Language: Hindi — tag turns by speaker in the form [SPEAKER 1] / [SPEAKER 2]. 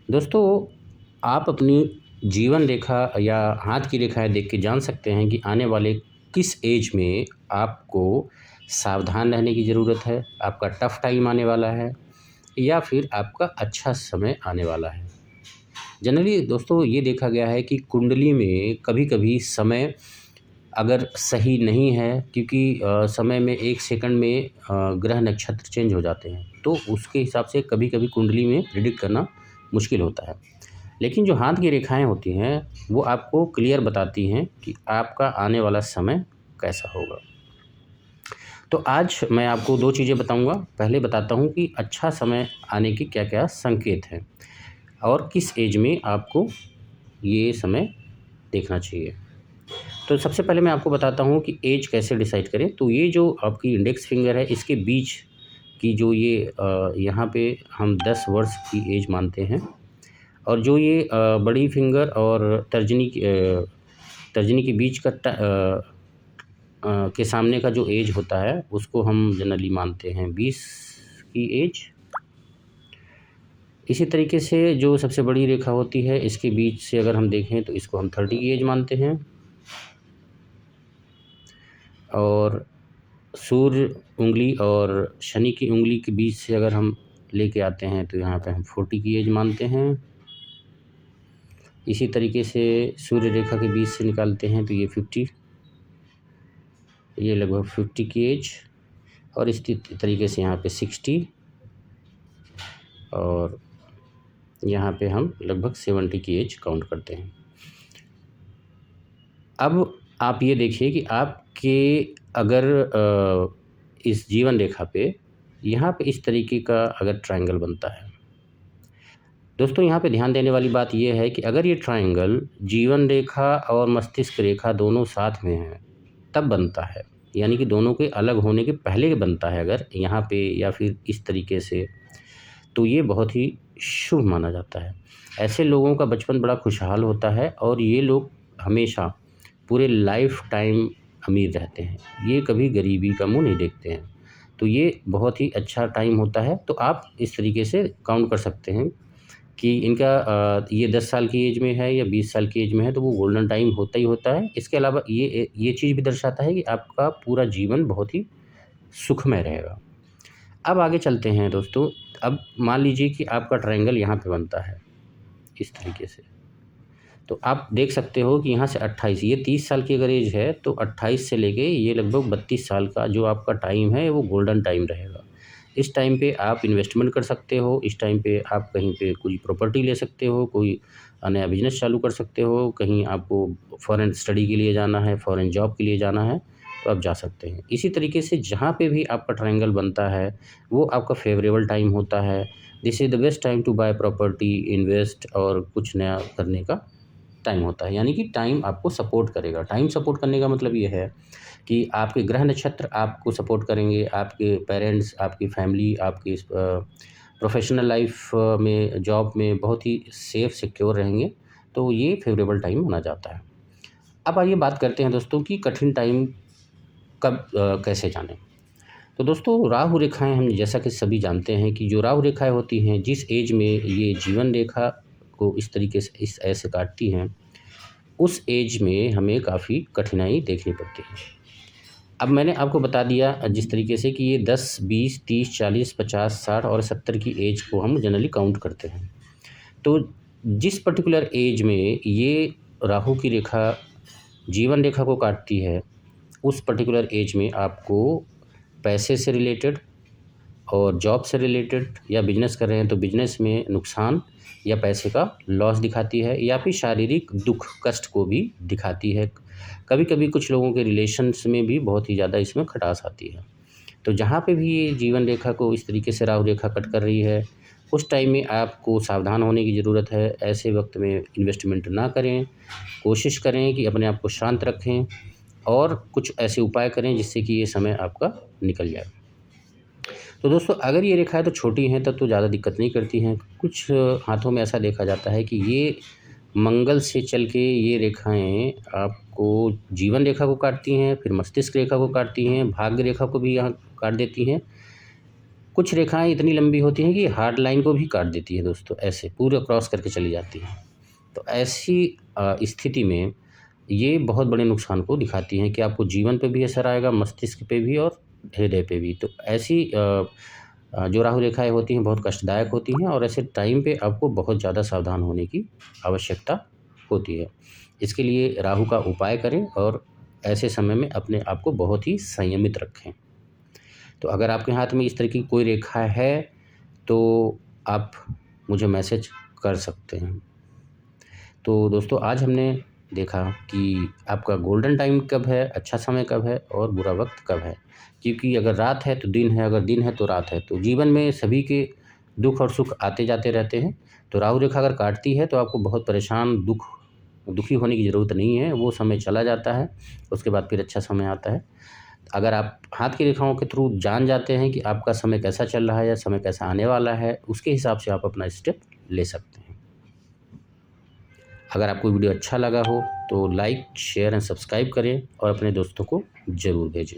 [SPEAKER 1] दोस्तों, आप अपनी जीवन रेखा या हाथ की रेखाएँ देख के जान सकते हैं कि आने वाले किस एज में आपको सावधान रहने की ज़रूरत है, आपका टफ़ टाइम आने वाला है या फिर आपका अच्छा समय आने वाला है। जनरली दोस्तों ये देखा गया है कि कुंडली में कभी-कभी समय अगर सही नहीं है क्योंकि समय में 1 सेकंड में ग्रह नक्षत्र चेंज हो जाते हैं, तो उसके हिसाब से कभी-कभी कुंडली में प्रिडिक्ट करना मुश्किल होता है। लेकिन जो हाथ की रेखाएँ होती हैं, वो आपको क्लियर बताती हैं कि आपका आने वाला समय कैसा होगा। तो आज मैं आपको 2 चीज़ें बताऊँगा। पहले बताता हूँ कि अच्छा समय आने के क्या-क्या संकेत हैं और किस एज में आपको ये समय देखना चाहिए। तो सबसे पहले मैं आपको बताता हूँ कि एज कैसे डिसाइड करें। तो ये जो आपकी इंडेक्स फिंगर है, इसके बीच की जो ये यहाँ पे हम 10 वर्ष की एज मानते हैं और जो ये बड़ी फिंगर और तर्जनी के बीच का के सामने का जो एज होता है, उसको हम जनरली मानते हैं 20 की एज। इसी तरीके से जो सबसे बड़ी रेखा होती है, इसके बीच से अगर हम देखें तो इसको हम 30 की एज मानते हैं। और सूर्य उँगली और शनि की उँगली के बीच से अगर हम लेके आते हैं तो यहाँ पे हम 40 की एज मानते हैं। इसी तरीके से सूर्य रेखा के बीच से निकालते हैं तो ये 50, ये लगभग 50 की एज। और इसी तरीके से यहाँ पे 60 और यहाँ पे हम लगभग 70 की एज काउंट करते हैं। अब आप ये देखिए कि आपके अगर इस जीवन रेखा पे यहाँ पे इस तरीके का अगर ट्रायंगल बनता है, दोस्तों यहाँ पे ध्यान देने वाली बात ये है कि अगर ये ट्रायंगल जीवन रेखा और मस्तिष्क रेखा दोनों साथ में हैं, तब बनता है। यानी कि दोनों के अलग होने के पहले बनता है अगर यहाँ पे या फिर इस तरीके से, तो ये बहुत ही शुभ माना जाता है। ऐसे लोगों का बचपन बड़ा खुशहाल होता है और ये लोग हमेशा पूरे लाइफ टाइम अमीर रहते हैं। ये कभी गरीबी का मुँह नहीं देखते हैं। तो ये बहुत ही अच्छा टाइम होता है। तो आप इस तरीके से काउंट कर सकते हैं कि इनका ये 10 साल की एज में है या 20 साल की एज में है तो वो गोल्डन टाइम होता ही होता है। इसके अलावा ये चीज़ भी दर्शाता है कि आपका पूरा जीवन बहुत ही सुखमय रहेगा। अब आगे चलते हैं दोस्तों। अब मान लीजिए कि आपका ट्रायंगल यहाँ पे बनता है, इस तरीके से। तो आप देख सकते हो कि यहाँ से 28, ये 30 साल की अगर एज है तो 28 से लेके ये लगभग 32 साल का जो आपका टाइम है वो गोल्डन टाइम रहेगा। इस टाइम पे आप इन्वेस्टमेंट कर सकते हो, इस टाइम पे आप कहीं पे कोई प्रॉपर्टी ले सकते हो, कोई नया बिज़नेस चालू कर सकते हो, कहीं आपको फ़ॉरेन स्टडी के लिए जाना है, फ़ॉरेन जॉब के लिए जाना है, तो आप जा सकते हैं। इसी तरीके से जहाँ पे भी आपका ट्रायंगल बनता है, वो आपका फ़ेवरेबल टाइम होता है। This is the best time to buy property, invest और कुछ नया करने का टाइम होता है। यानी कि टाइम आपको सपोर्ट करेगा। टाइम सपोर्ट करने का मतलब ये है कि आपके ग्रह नक्षत्र आपको सपोर्ट करेंगे, आपके पेरेंट्स, आपकी फैमिली, आपकी प्रोफ़ेशनल लाइफ़ में, जॉब में बहुत ही सेफ़ सिक्योर रहेंगे, तो ये फ़ेवरेबल टाइम माना जाता है। अब आइए बात करते हैं दोस्तों कि कठिन टाइम कब कैसे जानें? तो दोस्तों राहु रेखाएँ हम जैसा कि सभी जानते हैं कि जो राहु रेखाएँ होती हैं, जिस एज में ये जीवन रेखा को इस तरीके से इस ऐसे काटती हैं, उस एज में हमें काफ़ी कठिनाई देखनी पड़ती है। अब मैंने आपको बता दिया जिस तरीके से कि ये 10, 20, 30, 40, 50, 60 और 70 की एज को हम जनरली काउंट करते हैं। तो जिस पर्टिकुलर एज में ये राहु की रेखा जीवन रेखा को काटती है, उस पर्टिकुलर एज में आपको पैसे से रिलेटेड और जॉब से रिलेटेड या बिज़नेस कर रहे हैं तो बिज़नेस में नुकसान या पैसे का लॉस दिखाती है या फिर शारीरिक दुःख, कष्ट को भी दिखाती है। कभी-कभी कुछ लोगों के रिलेशन्स में भी बहुत ही ज़्यादा इसमें खटास आती है। तो जहाँ पे भी ये जीवन रेखा को इस तरीके से राहु रेखा कट कर रही है, उस टाइम में आपको सावधान होने की ज़रूरत है। ऐसे वक़्त में इन्वेस्टमेंट ना करें। कोशिश करें कि अपने आप को शांत रखें और कुछ ऐसे उपाय करें जिससे कि ये समय आपका निकल जाए। तो दोस्तों अगर ये रेखाएँ तो छोटी हैं तब तो ज़्यादा दिक्कत नहीं करती हैं। कुछ हाथों में ऐसा देखा जाता है कि ये मंगल से चल के ये रेखाएँ आपको जीवन रेखा को काटती हैं, फिर मस्तिष्क रेखा को काटती हैं, भाग्य रेखा को भी यहाँ काट देती हैं। कुछ रेखाएं इतनी लंबी होती हैं कि हार्ड लाइन को भी काट देती है दोस्तों, ऐसे पूरा क्रॉस करके चली जाती हैं। तो ऐसी स्थिति में ये बहुत बड़े नुकसान को दिखाती हैं कि आपको जीवन पे भी असर आएगा, मस्तिष्क पे भी और हृदय पे भी। तो ऐसी जो राहु रेखाएँ होती हैं बहुत कष्टदायक होती हैं और ऐसे टाइम पे आपको बहुत ज़्यादा सावधान होने की आवश्यकता होती है। इसके लिए राहु का उपाय करें और ऐसे समय में अपने आप को बहुत ही संयमित रखें। तो अगर आपके हाथ में इस तरह की कोई रेखा है तो आप मुझे मैसेज कर सकते हैं। तो दोस्तों आज हमने देखा कि आपका गोल्डन टाइम कब है, अच्छा समय कब है और बुरा वक्त कब है। क्योंकि अगर रात है तो दिन है, अगर दिन है तो रात है। तो जीवन में सभी के दुख और सुख आते जाते रहते हैं। तो राहु रेखा अगर काटती है तो आपको बहुत परेशान दुखी होने की ज़रूरत नहीं है, वो समय चला जाता है, उसके बाद फिर अच्छा समय आता है। अगर आप हाथ की रेखाओं के थ्रू जान जाते हैं कि आपका समय कैसा चल रहा है या समय कैसा आने वाला है, उसके हिसाब से आप अपना स्टेप ले सकते हैं। अगर आपको वीडियो अच्छा लगा हो तो लाइक, शेयर एंड सब्सक्राइब करें और अपने दोस्तों को ज़रूर भेजें।